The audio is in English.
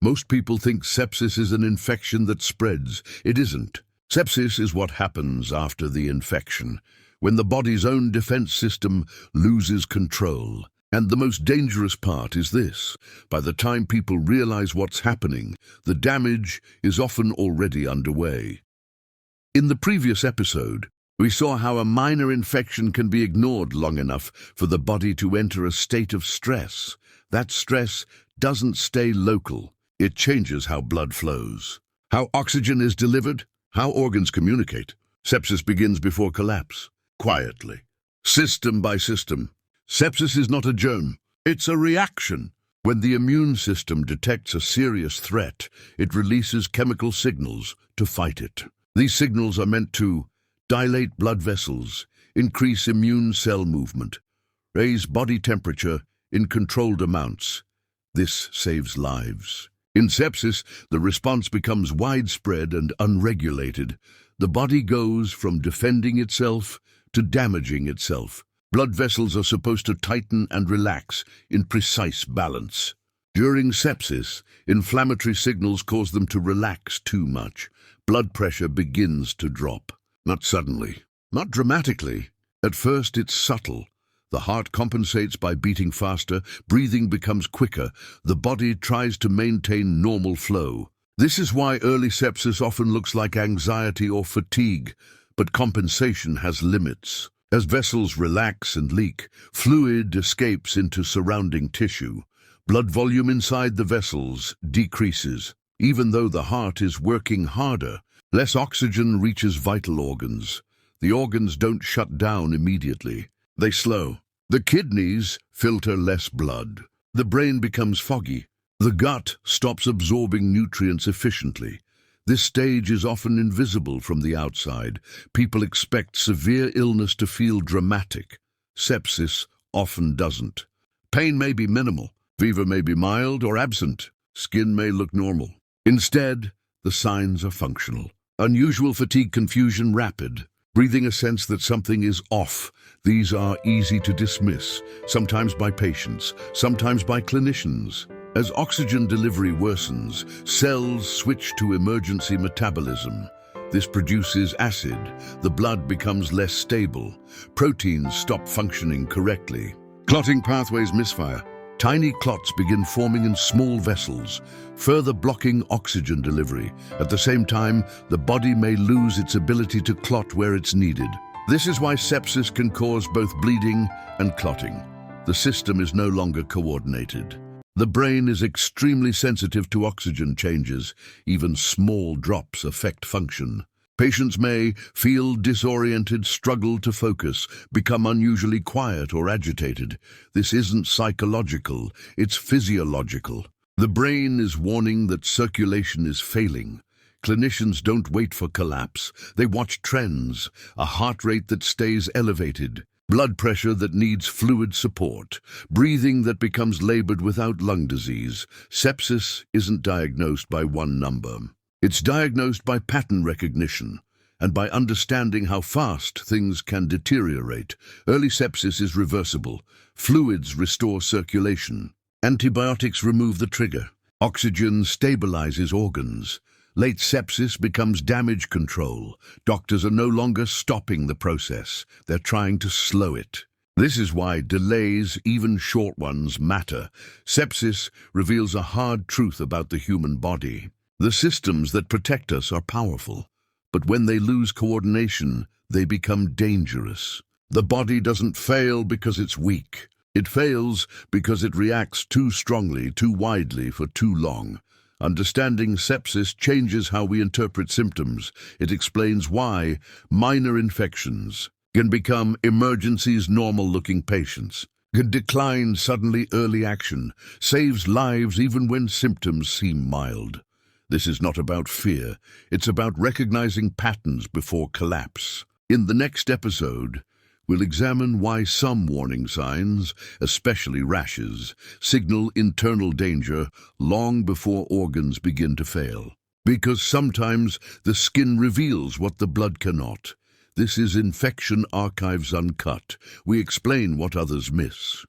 Most people think sepsis is an infection that spreads. It isn't. Sepsis is what happens after the infection, when the body's own defense system loses control. And the most dangerous part is this: by the time people realize what's happening, the damage is often already underway. In the previous episode, we saw how a minor infection can be ignored long enough for the body to enter a state of stress. That stress doesn't stay local. It changes how blood flows, how oxygen is delivered, how organs communicate. Sepsis begins before collapse, quietly, system by system. Sepsis is not a germ, it's a reaction. When the immune system detects a serious threat, it releases chemical signals to fight it. These signals are meant to dilate blood vessels, increase immune cell movement, raise body temperature in controlled amounts. This saves lives. In sepsis, the response becomes widespread and unregulated. The body goes from defending itself to damaging itself. Blood vessels are supposed to tighten and relax in precise balance. During sepsis, inflammatory signals cause them to relax too much. Blood pressure begins to drop. Not suddenly, not dramatically. At first, it's subtle. The heart compensates by beating faster, breathing becomes quicker, the body tries to maintain normal flow. This is why early sepsis often looks like anxiety or fatigue, but compensation has limits. As vessels relax and leak, fluid escapes into surrounding tissue. Blood volume inside the vessels decreases. Even though the heart is working harder, less oxygen reaches vital organs. The organs don't shut down immediately. They slow. The kidneys filter less blood. The brain becomes foggy. The gut stops absorbing nutrients efficiently. This stage is often invisible from the outside. People expect severe illness to feel dramatic. Sepsis often doesn't. Pain may be minimal. Fever may be mild or absent. Skin may look normal. Instead, the signs are functional. Unusual fatigue, confusion, rapid. Breathing, a sense that something is off. These are easy to dismiss, sometimes by patients, sometimes by clinicians. As oxygen delivery worsens, cells switch to emergency metabolism. This produces acid. The blood becomes less stable. Proteins stop functioning correctly. Clotting pathways misfire. Tiny clots begin forming in small vessels, further blocking oxygen delivery. At the same time, the body may lose its ability to clot where it's needed. This is why sepsis can cause both bleeding and clotting. The system is no longer coordinated. The brain is extremely sensitive to oxygen changes. Even small drops affect function. Patients may feel disoriented, struggle to focus, become unusually quiet or agitated. This isn't psychological, it's physiological. The brain is warning that circulation is failing. Clinicians don't wait for collapse. They watch trends, a heart rate that stays elevated, blood pressure that needs fluid support, breathing that becomes labored without lung disease. Sepsis isn't diagnosed by one number. It's diagnosed by pattern recognition and by understanding how fast things can deteriorate. Early sepsis is reversible. Fluids restore circulation. Antibiotics remove the trigger. Oxygen stabilizes organs. Late sepsis becomes damage control. Doctors are no longer stopping the process. They're trying to slow it. This is why delays, even short ones, matter. Sepsis reveals a hard truth about the human body. The systems that protect us are powerful, but when they lose coordination, they become dangerous. The body doesn't fail because it's weak. It fails because it reacts too strongly, too widely, for too long. Understanding sepsis changes how we interpret symptoms. It explains why minor infections can become emergencies. Normal-looking patients can decline suddenly. Early action saves lives even when symptoms seem mild. This is not about fear. It's about recognizing patterns before collapse. In the next episode, we'll examine why some warning signs, especially rashes, signal internal danger long before organs begin to fail. Because sometimes the skin reveals what the blood cannot. This is Infection Archives Uncut. We explain what others miss.